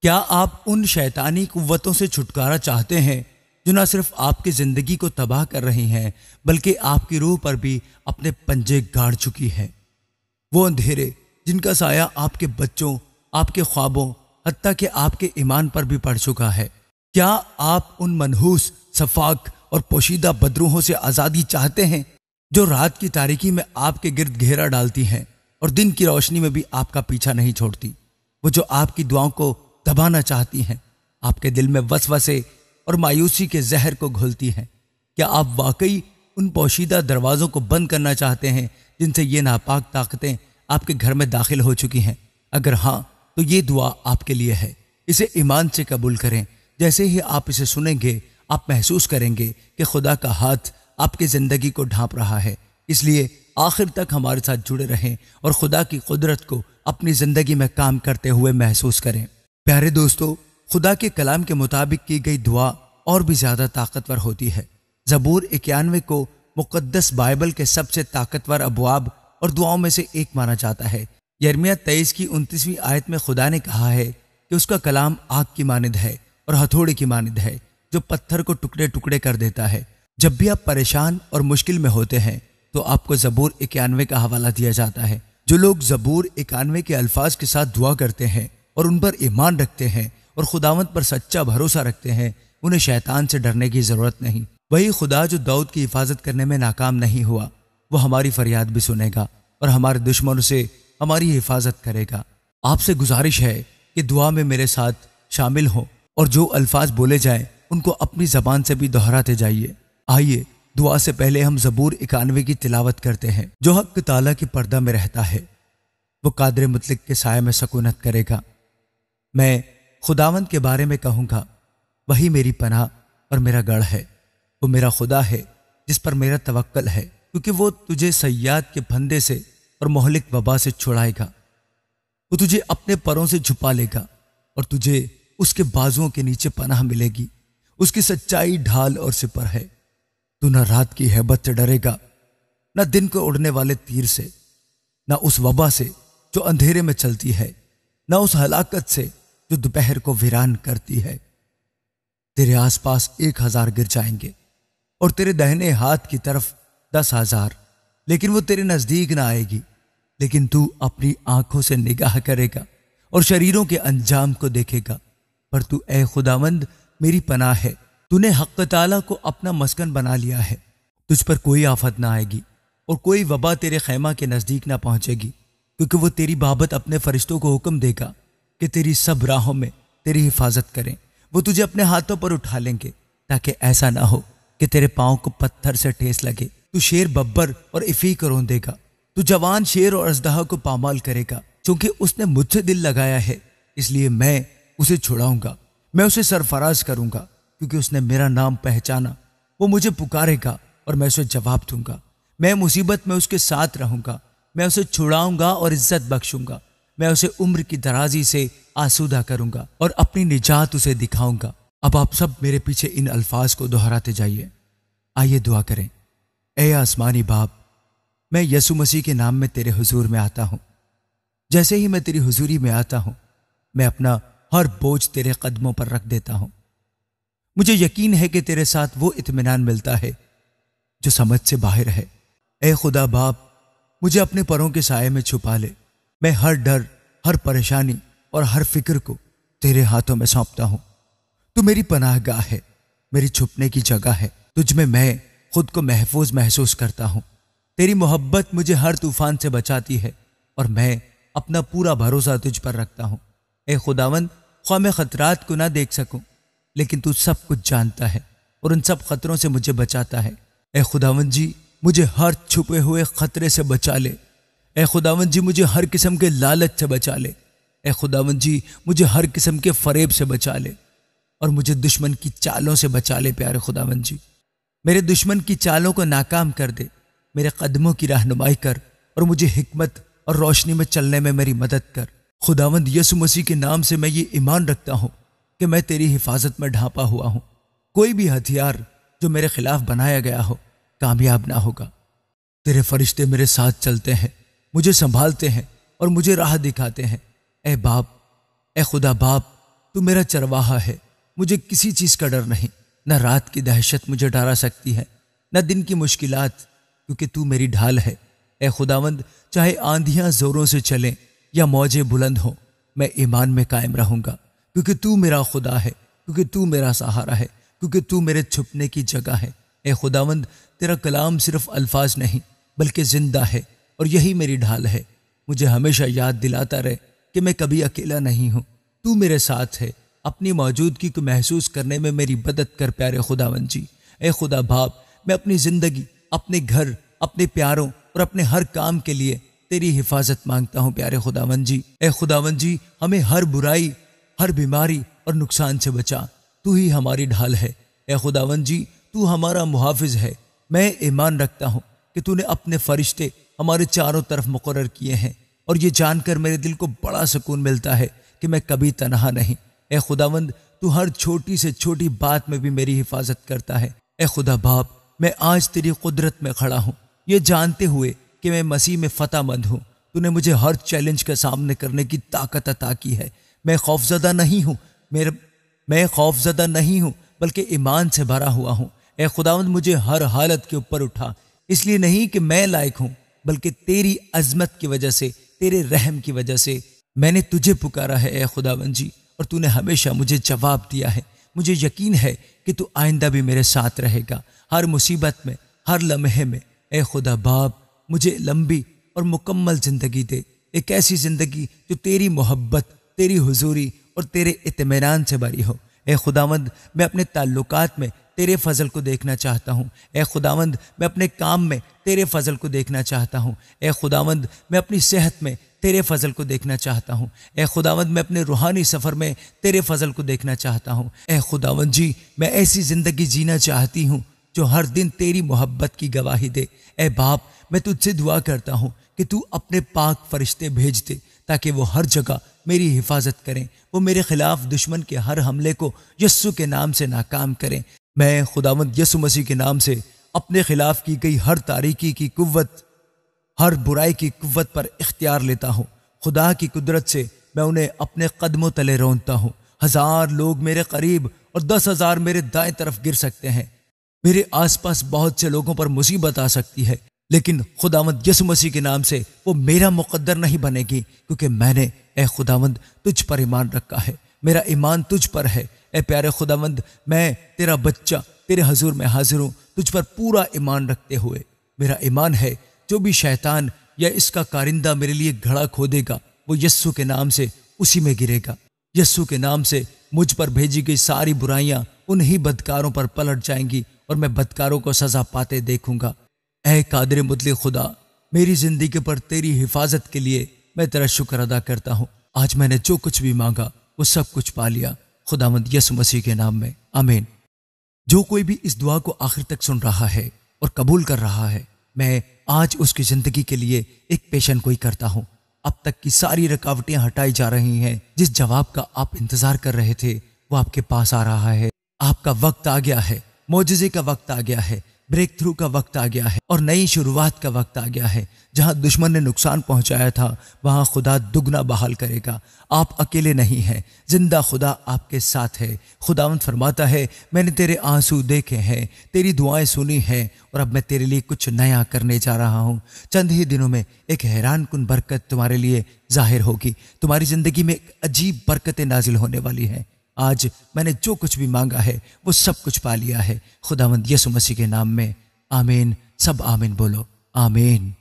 کیا آپ ان شیطانی قوتوں سے چھٹکارا چاہتے ہیں جو نہ صرف آپ کی زندگی کو تباہ کر رہی ہیں بلکہ آپ کی روح پر بھی اپنے پنجے گاڑ چکی ہیں؟ وہ اندھیرے جن کا سایہ آپ کے بچوں، آپ کے خوابوں، حتیٰ کہ آپ کے ایمان پر بھی پڑ چکا ہے۔ کیا آپ ان منحوس، صفاک اور پوشیدہ بدروحوں سے آزادی چاہتے ہیں جو رات کی تاریکی میں آپ کے گرد گھیرا ڈالتی ہیں اور دن کی روشنی میں بھی آپ کا پیچھا نہیں چھوڑتی؟ وہ جو آپ کی دعاؤں کو دبانا چاہتی ہیں، آپ کے دل میں وسوسے اور مایوسی کے زہر کو گھولتی ہیں؟ کیا آپ واقعی ان پوشیدہ دروازوں کو بند کرنا چاہتے ہیں جن سے یہ ناپاک طاقتیں آپ کے گھر میں داخل ہو چکی ہیں؟ اگر ہاں تو یہ دعا آپ کے لیے ہے۔ اسے ایمان سے قبول کریں۔ جیسے ہی آپ اسے سنیں گے آپ محسوس کریں گے کہ خدا کا ہاتھ آپ کی زندگی کو ڈھانپ رہا ہے۔ اس لیے آخر تک ہمارے ساتھ جڑے رہیں اور خدا کی قدرت کو اپنی زندگی میں کام کرتے ہوئے محسوس کریں۔ پیارے دوستو، خدا کے کلام کے مطابق کی گئی دعا اور بھی زیادہ طاقتور ہوتی ہے۔ زبور 91 کو مقدس بائبل کے سب سے طاقتور ابواب اور دعاؤں میں سے ایک مانا جاتا ہے۔ یرمیہ 23 کی 29ویں آیت میں خدا نے کہا ہے کہ اس کا کلام آگ کی مانند ہے اور ہتھوڑے کی مانند ہے جو پتھر کو ٹکڑے ٹکڑے کر دیتا ہے۔ جب بھی آپ پریشان اور مشکل میں ہوتے ہیں تو آپ کو زبور 91 کا حوالہ دیا جاتا ہے۔ جو لوگ زبور 91 کے الفاظ کے ساتھ دعا کرتے ہیں اور ان پر ایمان رکھتے ہیں اور خداوند پر سچا بھروسہ رکھتے ہیں، انہیں شیطان سے ڈرنے کی ضرورت نہیں۔ وہی خدا جو داؤد کی حفاظت کرنے میں ناکام نہیں ہوا، وہ ہماری فریاد بھی سنے گا اور ہمارے دشمنوں سے ہماری حفاظت کرے گا۔ آپ سے گزارش ہے کہ دعا میں میرے ساتھ شامل ہوں اور جو الفاظ بولے جائیں ان کو اپنی زبان سے بھی دہراتے جائیے۔ آئیے دعا سے پہلے ہم زبور 91 کی تلاوت کرتے ہیں۔ جو حق تعالیٰ کی پردہ میں رہتا ہے وہ قادر مطلق کے سائے میں سکونت کرے گا۔ میں خداوند کے بارے میں کہوں گا، وہی میری پناہ اور میرا گڑھ ہے۔ وہ میرا خدا ہے جس پر میرا توکل ہے، کیونکہ وہ تجھے صیاد کے پھندے سے اور مہلک وبا سے چھڑائے گا۔ وہ تجھے اپنے پروں سے چھپا لے گا اور تجھے اس کے بازوؤں کے نیچے پناہ ملے گی۔ اس کی سچائی ڈھال اور سپر ہے۔ تو نہ رات کی ہیبت سے ڈرے گا، نہ دن کو اڑنے والے تیر سے، نہ اس وبا سے جو اندھیرے میں چلتی ہے، نہ اس ہلاکت سے جو دوپہر کو ویران کرتی ہے۔ تیرے آس پاس 1000 گر جائیں گے اور تیرے دہنے ہاتھ کی طرف 10,000، لیکن وہ تیرے نزدیک نہ آئے گی۔ لیکن تو اپنی آنکھوں سے نگاہ کرے گا اور شریروں کے انجام کو دیکھے گا۔ پر تو اے خداوند میری پناہ ہے، تو نے حق تعالیٰ کو اپنا مسکن بنا لیا ہے۔ تجھ پر کوئی آفت نہ آئے گی اور کوئی وبا تیرے خیمہ کے نزدیک نہ پہنچے گی، کیونکہ وہ تیری بابت اپنے فرشتوں کو حکم دے گا کہ تیری سب راہوں میں تیری حفاظت کریں۔ وہ تجھے اپنے ہاتھوں پر اٹھا لیں گے تاکہ ایسا نہ ہو کہ تیرے پاؤں کو پتھر سے ٹھیس لگے۔ تو شیر ببر اور افی کو رون دے گا، تو جوان شیر اور اژدہا کو پامال کرے گا۔ چونکہ اس نے مجھ سے دل لگایا ہے اس لیے میں اسے چھڑاؤں گا، میں اسے سرفراز کروں گا، کیونکہ اس نے میرا نام پہچانا۔ وہ مجھے پکارے گا اور میں اسے جواب دوں گا۔ میں مصیبت میں اس کے ساتھ رہوں گا، میں اسے چھڑاؤں گا اور عزت بخشوں گا۔ میں اسے عمر کی درازی سے آسودہ کروں گا اور اپنی نجات اسے دکھاؤں گا۔ اب آپ سب میرے پیچھے ان الفاظ کو دہراتے جائیے۔ آئیے دعا کریں۔ اے آسمانی باپ، میں یسوع مسیح کے نام میں تیرے حضور میں آتا ہوں۔ جیسے ہی میں تیری حضوری میں آتا ہوں، میں اپنا ہر بوجھ تیرے قدموں پر رکھ دیتا ہوں۔ مجھے یقین ہے کہ تیرے ساتھ وہ اطمینان ملتا ہے جو سمجھ سے باہر ہے۔ اے خدا باپ، مجھے اپنے پروں کے سائے میں چھپا لے۔ میں ہر ڈر، ہر پریشانی اور ہر فکر کو تیرے ہاتھوں میں سونپتا ہوں۔ تو میری پناہ گاہ ہے، میری چھپنے کی جگہ ہے۔ تجھ میں خود کو محفوظ محسوس کرتا ہوں۔ تیری محبت مجھے ہر طوفان سے بچاتی ہے اور میں اپنا پورا بھروسہ تجھ پر رکھتا ہوں۔ اے خداوند، خواہ میں خطرات کو نہ دیکھ سکوں، لیکن تو سب کچھ جانتا ہے اور ان سب خطروں سے مجھے بچاتا ہے۔ اے خداوند جی، مجھے ہر چھپے ہوئے خطرے سے بچا لے۔ اے خداوند جی، مجھے ہر قسم کے لالچ سے بچا لے۔ اے خداوند جی، مجھے ہر قسم کے فریب سے بچا لے اور مجھے دشمن کی چالوں سے بچا لے۔ پیارے خداوند جی، میرے دشمن کی چالوں کو ناکام کر دے، میرے قدموں کی رہنمائی کر اور مجھے حکمت اور روشنی میں چلنے میں میری مدد کر۔ خداوند یسوع مسیح کے نام سے میں یہ ایمان رکھتا ہوں کہ میں تیری حفاظت میں ڈھانپا ہوا ہوں۔ کوئی بھی ہتھیار جو میرے خلاف بنایا گیا ہو کامیاب نہ ہوگا۔ تیرے فرشتے میرے ساتھ چلتے ہیں، مجھے سنبھالتے ہیں اور مجھے راہ دکھاتے ہیں۔ اے باپ، اے خدا باپ، تو میرا چرواہا ہے، مجھے کسی چیز کا ڈر نہیں۔ نہ رات کی دہشت مجھے ڈرا سکتی ہے، نہ دن کی مشکلات، کیونکہ تو میری ڈھال ہے۔ اے خداوند، چاہے آندھیاں زوروں سے چلیں یا موجیں بلند ہوں، میں ایمان میں قائم رہوں گا، کیونکہ تو میرا خدا ہے، کیونکہ تو میرا سہارا ہے، کیونکہ تو میرے چھپنے کی جگہ ہے۔ اے خداوند، تیرا کلام صرف الفاظ نہیں بلکہ زندہ ہے، اور یہی میری ڈھال ہے۔ مجھے ہمیشہ یاد دلاتا رہے کہ میں کبھی اکیلا نہیں ہوں، تو میرے ساتھ ہے۔ اپنی موجودگی کو محسوس کرنے میں میری مدد کر پیارے خداوند جی۔ اے خدا باپ، میں اپنی زندگی، اپنے گھر، اپنے پیاروں اور اپنے ہر کام کے لیے تیری حفاظت مانگتا ہوں پیارے خداوند جی۔ اے خداوند جی، ہمیں ہر برائی، ہر بیماری اور نقصان سے بچا، تو ہی ہماری ڈھال ہے۔ اے خداوند جی، تو ہمارا محافظ ہے۔ میں ایمان رکھتا ہوں کہ تو نے اپنے فرشتے ہمارے چاروں طرف مقرر کیے ہیں، اور یہ جان کر میرے دل کو بڑا سکون ملتا ہے کہ میں کبھی تنہا نہیں۔ اے خداوند، تو ہر چھوٹی سے چھوٹی بات میں بھی میری حفاظت کرتا ہے۔ اے خدا باپ، میں آج تیری قدرت میں کھڑا ہوں، یہ جانتے ہوئے کہ میں مسیح میں فتح مند ہوں۔ تو نے مجھے ہر چیلنج کا سامنے کرنے کی طاقت عطا کی ہے۔ میں خوفزدہ نہیں ہوں، میں خوفزدہ نہیں ہوں بلکہ ایمان سے بھرا ہوا ہوں۔ اے خداوند، مجھے ہر حالت کے اوپر اٹھا، اس لیے نہیں کہ میں لائق ہوں بلکہ تیری عظمت کی وجہ سے، تیرے رحم کی وجہ سے میں نے تجھے پکارا ہے۔ اے خداوند جی، اور تو نے ہمیشہ مجھے جواب دیا ہے۔ مجھے یقین ہے کہ تو آئندہ بھی میرے ساتھ رہے گا، ہر مصیبت میں، ہر لمحے میں۔ اے خدا باپ، مجھے لمبی اور مکمل زندگی دے، ایک ایسی زندگی جو تیری محبت، تیری حضوری اور تیرے اطمینان سے بھری ہو۔ اے خداوند، میں اپنے تعلقات میں تیرے فضل کو دیکھنا چاہتا ہوں۔ اے خداوند، میں اپنے کام میں تیرے فضل کو دیکھنا چاہتا ہوں۔ اے خداوند، میں اپنی صحت میں تیرے فضل کو دیکھنا چاہتا ہوں۔ اے خداوند، میں اپنے روحانی سفر میں تیرے فضل کو دیکھنا چاہتا ہوں۔ اے خداوند جی، میں ایسی زندگی جینا چاہتی ہوں جو ہر دن تیری محبت کی گواہی دے۔ اے باپ، میں تجھ سے دعا کرتا ہوں کہ تو اپنے پاک فرشتے بھیج دے تاکہ وہ ہر جگہ میری حفاظت کریں، وہ میرے خلاف دشمن کے ہر حملے کو یسوع کے نام سے ناکام کریں۔ میں خداوند یسوع مسیح کے نام سے اپنے خلاف کی گئی ہر تاریکی کی قوت، ہر برائی کی قوت پر اختیار لیتا ہوں۔ خدا کی قدرت سے میں انہیں اپنے قدموں تلے رونتا ہوں۔ 1000 لوگ میرے قریب اور 10,000 میرے دائیں طرف گر سکتے ہیں، میرے آس پاس بہت سے لوگوں پر مصیبت آ سکتی ہے، لیکن خداوند یسوع مسیح کے نام سے وہ میرا مقدر نہیں بنے گی، کیونکہ میں نے اے خداوند تجھ پر ایمان رکھا ہے، میرا ایمان تجھ پر ہے۔ اے پیارے خداوند، میں تیرا بچہ تیرے حضور میں حاضر ہوں، تجھ پر پورا ایمان رکھتے ہوئے۔ میرا ایمان ہے جو بھی شیطان یا اس کا کارندہ میرے لیے گھڑا کھودے گا، وہ یسوع کے نام سے اسی میں گرے گا۔ یسوع کے نام سے مجھ پر بھیجی گئی ساری برائیاں انہی بدکاروں پر پلٹ جائیں گی، اور میں بدکاروں کو سزا پاتے دیکھوں گا۔ اے قادر مطلق خدا، میری زندگی پر تیری حفاظت کے لیے میں تیرا شکر ادا کرتا ہوں۔ آج میں نے جو کچھ بھی مانگا وہ سب کچھ پا لیا، خداوند یسوع مسیح کے نام میں، آمین۔ جو کوئی بھی اس دعا کو آخر تک سن رہا ہے اور قبول کر رہا ہے، میں آج اس کی زندگی کے لیے ایک پیشن گوئی کرتا ہوں۔ اب تک کی ساری رکاوٹیں ہٹائی جا رہی ہیں، جس جواب کا آپ انتظار کر رہے تھے وہ آپ کے پاس آ رہا ہے۔ آپ کا وقت آ گیا ہے، معجزے کا وقت آ گیا ہے، بریک تھرو کا وقت آ گیا ہے، اور نئی شروعات کا وقت آ گیا ہے۔ جہاں دشمن نے نقصان پہنچایا تھا وہاں خدا دگنا بحال کرے گا۔ آپ اکیلے نہیں ہیں، زندہ خدا آپ کے ساتھ ہے۔ خداوند فرماتا ہے، میں نے تیرے آنسو دیکھے ہیں، تیری دعائیں سنی ہیں، اور اب میں تیرے لیے کچھ نیا کرنے جا رہا ہوں۔ چند ہی دنوں میں ایک حیران کن برکت تمہارے لیے ظاہر ہوگی۔ تمہاری زندگی میں ایک عجیب برکتیں نازل ہونے والی ہیں۔ آج میں نے جو کچھ بھی مانگا ہے وہ سب کچھ پا لیا ہے، خداوند یسوع مسیح کے نام میں، آمین۔ سب آمین بولو، آمین۔